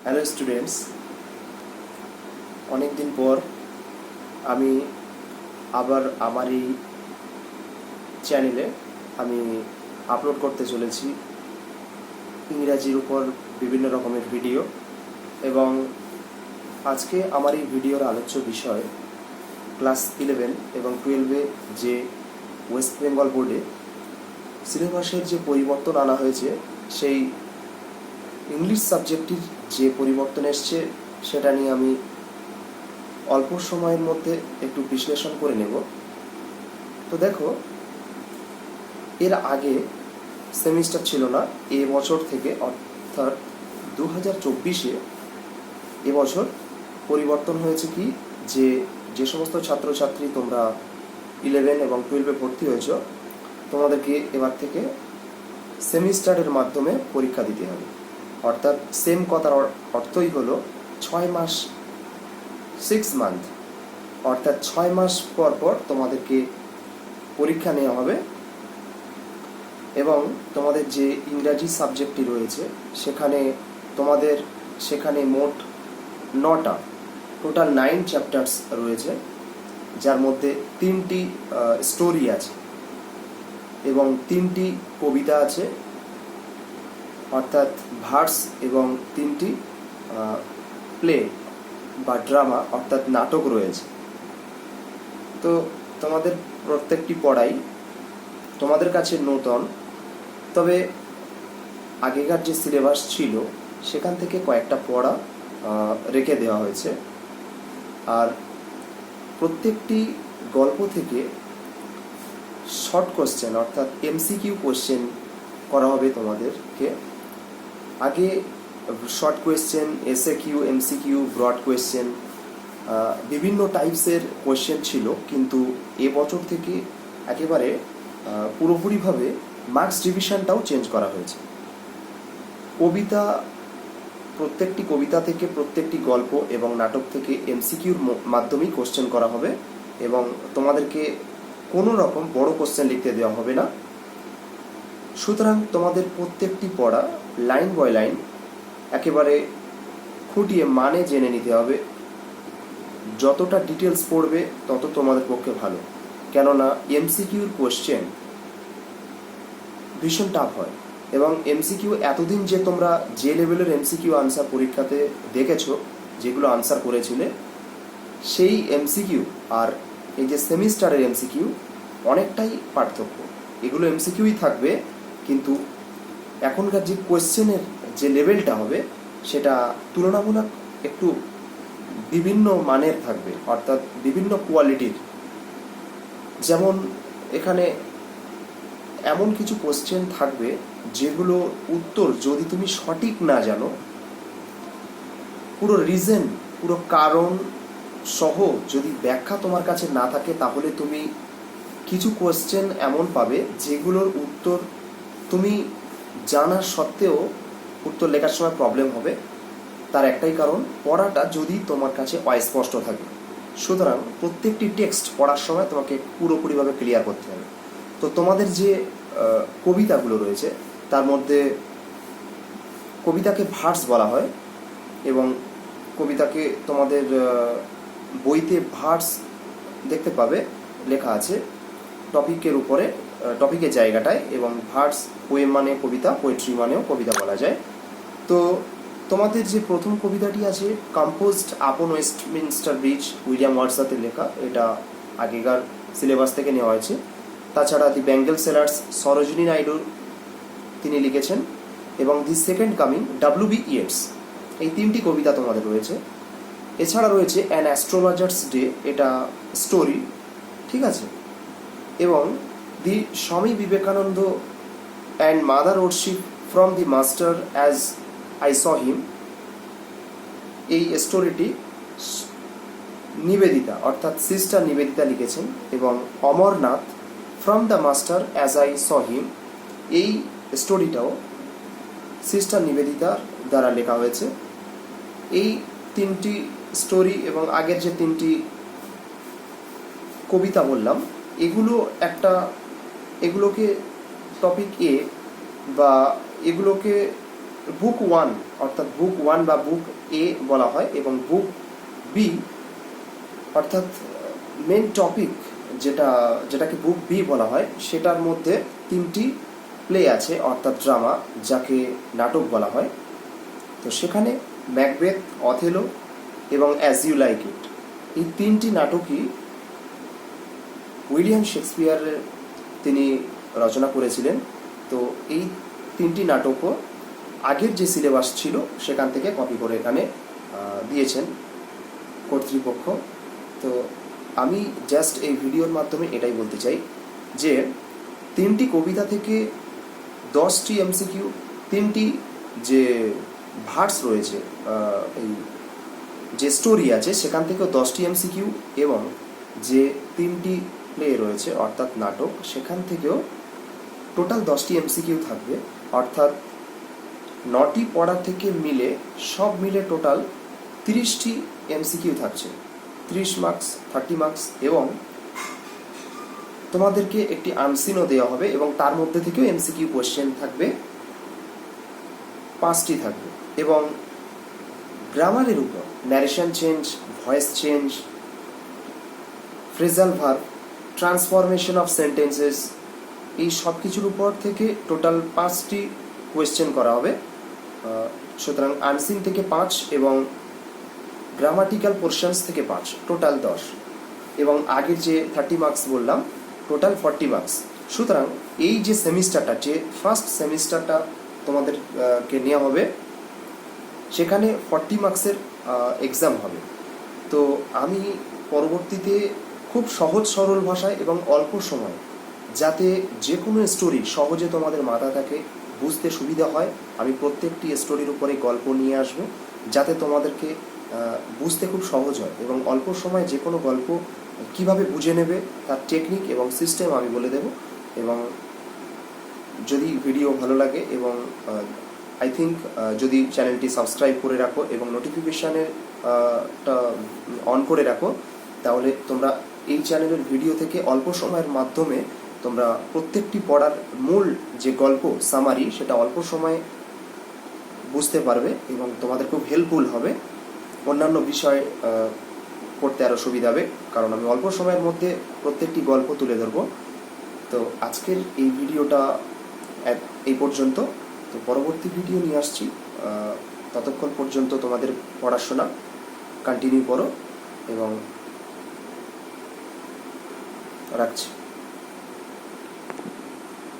Hello students, অনেক দিন পর আমি আবার আমার এই চ্যানেলে আমি আপলোড করতে চলেছি ইংরাজির উপর বিভিন্ন রকমের ভিডিও। এবং আজকে আমার এই ভিডিওর আলোচ্য বিষয় ক্লাস 11 এবং 12-এ যে ওয়েস্ট বেঙ্গল বোর্ডে সিলেবাসের যে পরিবর্তন আনা হয়েছে, সেই ইংলিশ সাবজেক্টটির যে পরিবর্তন এসছে সেটা নিয়ে আমি অল্প সময়ের মধ্যে একটু বিশ্লেষণ করে নেব। তো দেখো, এর আগে সেমিস্টার ছিল না। এ বছর থেকে অর্থাৎ 2024-এ এবছর পরিবর্তন হয়েছে কি, যে সমস্ত ছাত্রছাত্রী তোমরা 11 এবং 12-এ ভর্তি হয়েছ, তোমাদেরকে এবার থেকে সেমিস্টারের মাধ্যমে পরীক্ষা দিতে হবে। অর্থাৎ সেম কথার অর্থই হলো 6 মাস, 6 মান্থ, অর্থাৎ 6 মাস পর পর তোমাদেরকে পরীক্ষা নেওয়া হবে। এবং তোমাদের যে ইংরাজি সাবজেক্টটি রয়েছে সেখানে মোট 9টা, টোটাল 9 চ্যাপ্টার্স রয়েছে, যার মধ্যে 3টি স্টোরি আছে এবং 3টি কবিতা আছে, অর্থাৎ ভার্স, এবং 3টি প্লে বা ড্রামা অর্থাৎ নাটক রয়েছে। তো তোমাদের প্রত্যেকটি পড়াই তোমাদের কাছে নতুন, তবে আগেকার যে সিলেবাস ছিল সেখান থেকে কয়েকটা পড়া রেখে দেওয়া হয়েছে। আর প্রত্যেকটি গল্প থেকে শর্ট কোশ্চেন অর্থাৎ এমসিকিউ কোশ্চেন করা হবে তোমাদেরকে। আগে short question, SAQ, MCQ, broad question, বিভিন্ন টাইপসের কোয়েশ্চেন ছিল, কিন্তু এবছর থেকে একেবারে পুরোপুরিভাবে মার্কস ডিভিশনটাও চেঞ্জ করা হয়েছে। প্রত্যেকটি কবিতা থেকে, প্রত্যেকটি গল্প এবং নাটক থেকে এমসিকিউর মাধ্যমেই কোশ্চেন করা হবে এবং তোমাদেরকে কোনো রকম বড় কোশ্চেন লিখতে দেওয়া হবে না। সুতরাং তোমাদের প্রত্যেকটি পড়া লাইন বাই লাইন একেবারে খুঁটিয়ে মানে জেনে নিতে হবে। যতটা ডিটেলস পড়বে তত তোমাদের পক্ষে ভালো, কেননা এমসিকিউর কোশ্চেন ভীষণ টাফ হয়। এবং এমসিকিউ এতদিন যে তোমরা যে লেভেলের এমসিকিউ আনসার পরীক্ষাতে দেখেছো, যেগুলো আনসার করেছিলে, সেই এমসিকিউ আর এই যে সেমিস্টারের এমসিকিউ অনেকটাই পার্থক্য। এগুলো এমসিকিউই থাকবে, কিন্তু এখনকার যে কোয়েশ্চেনের যে লেভেলটা হবে সেটা তুলনামূলক একটু বিভিন্ন মানের থাকবে, অর্থাৎ বিভিন্ন কোয়ালিটির। যেমন এখানে এমন কিছু কোশ্চেন থাকবে যেগুলো উত্তর যদি তুমি সঠিক না জানো, পুরো রিজন, পুরো কারণ সহ যদি ব্যাখ্যা তোমার কাছে না থাকে, তাহলে তুমি কিছু কোশ্চেন এমন পাবে যেগুলোর উত্তর তুমি জানার সত্ত্বেও উত্তর লেখার সময় প্রবলেম হবে। তার একটাই কারণ, পড়াটা যদি তোমার কাছে অস্পষ্ট থাকে। সুতরাং প্রত্যেকটি টেক্সট পড়ার সময় তোমাকে পুরোপুরিভাবে ক্লিয়ার করতে হবে। তো তোমাদের যে কবিতাগুলো রয়েছে, তার মধ্যে কবিতাকে ভার্স বলা হয় এবং কবিতাকে তোমাদের বইতে ভার্স দেখতে পাবে, লেখা আছে টপিকের উপরে, টপিকের জায়গাটায়। এবং ভার্স, পোয়েম মানে কবিতা, পোয়েট্রি মানেও কবিতা বলা যায়। তো তোমাদের যে প্রথম কবিতাটি আছে, কম্পোজড আপন ওয়েস্টমিনস্টার ব্রিজ, উইলিয়াম ওয়ার্ডসওয়ার্থের লেখা, এটা আগেকার সিলেবাস থেকে নেওয়া হয়েছে। তাছাড়া the bangle sellers, Sarojini Naidu তিনি লিখেছেন, এবং the second coming, W B. Yeats, এই 3টি কবিতা তোমাদের রয়েছে। এছাড়া রয়েছে অ্যান অ্যাস্ট্রোলজার্স ডে, এটা স্টোরি, ঠিক আছে। এবং the Swami Vivekananda and mother worship from the master as I saw him, এই স্টোরিটি নিবেদিতা অর্থাৎ সিস্টার নিবেদিতা লিখেছেন। এবং Amarnath from the master as I saw him, এই স্টোরিটাও সিস্টার নিবেদিতার দ্বারা লেখা হয়েছে। এই 3টি স্টোরি এবং আগের যে 3টি কবিতা বললাম, এগুলোকে টপিক এ বা এগুলোকে বুক ওয়ান, অর্থাৎ বুক ওয়ান বা বুক এ বলা হয়, এবং বুক বি অর্থাৎ মেন টপিক যেটাকে বুক বি বলা হয়, সেটার মধ্যে 3টি প্লে আছে অর্থাৎ ড্রামা, যাকে নাটক বলা হয়। তো সেখানে ম্যাকবেথ, অথেলো এবং অ্যাজ ইউ লাইক ইট, এই 3টি নাটকই উইলিয়াম শেক্সপিয়ারের তিনি রচনা করেছিলেন। তো এই 3টি নাটকও আগের যে সিলেবাস ছিল সেখান থেকে কপি করে এখানে দিয়েছেন কর্তৃপক্ষ। তো আমি জাস্ট এই ভিডিওর মাধ্যমে এটাই বলতে চাই যে 3টি কবিতা থেকে 10টি এমসিকিউ, 3টি যে ভার্স রয়েছে, এই যে স্টোরি আছে সেখান থেকেও 10টি এমসিকিউ, এবং যে 3টি প্লে রয়েছে অর্থাৎ নাটক, সেখান থেকেও টোটাল 10টি এমসিকিউ থাকবে। অর্থাৎ 9টি পড়া থেকে মিলে সব মিলে টোটাল 30টি এমসিকিউ থাকছে, 30 মার্কস, 30 মার্কস, এবং তোমাদেরকে একটি আনসিনও দেওয়া হবে, এবং তার মধ্যে থেকেও এমসিকিউ কোয়েশ্চেন থাকবে, 5টি থাকবে। এবং গ্রামারের উপর narration change, voice change, phrasal verb, transformation of sentences, এই সব কিছুর উপর থেকে টোটাল 5টি কোয়েশ্চেন করা হবে। সুতরাং আনসিন থেকে 5 এবং গ্রামাটিক্যাল পোর্শনস থেকে 5, টোটাল 10, এবং আগের যে 30 মার্কস বললাম টোটাল 40 মার্কস। সুতরাং এই যে সেমিস্টারটা, যে ফার্স্ট সেমিস্টারটা তোমাদেরকে নেওয়া হবে, সেখানে 40 মার্কসের এক্সাম হবে। তো আমি পরবর্তীতে খুব সহজ সরল ভাষায় এবং অল্প সময়, যাতে যে কোনো স্টোরি সহজে তোমাদের মাথা থাকে, বুঝতে সুবিধা হয়, আমি প্রত্যেকটি স্টোরির উপরে গল্প নিয়ে আসব, যাতে তোমাদেরকে বুঝতে খুব সহজ হয়, এবং অল্প সময় যে কোনো গল্প কিভাবে বুঝে নেবে তার টেকনিক এবং সিস্টেম আমি বলে দেব। এবং যদি ভিডিও ভালো লাগে, এবং আই থিঙ্ক যদি চ্যানেলটি সাবস্ক্রাইব করে রাখো এবং নোটিফিকেশানের অন করে রাখো, তাহলে তোমরা এই চ্যানেলের ভিডিও থেকে অল্প সময়ের মাধ্যমে তোমরা প্রত্যেকটি পড়ার মূল যে গল্প সামারি, সেটা অল্প সময়ে বুঝতে পারবে, এবং তোমাদের খুব হেল্পফুল হবে, অন্যান্য বিষয় পড়তে আরও সুবিধা হবে, কারণ আমি অল্প সময়ের মধ্যে প্রত্যেকটি গল্প তুলে ধরবো। তো আজকের এই ভিডিওটা এই পর্যন্ত। তো পরবর্তী ভিডিও নিয়ে আসছি, ততক্ষণ পর্যন্ত তোমাদের পড়াশোনা কন্টিনিউ করো, এবং রাখছি।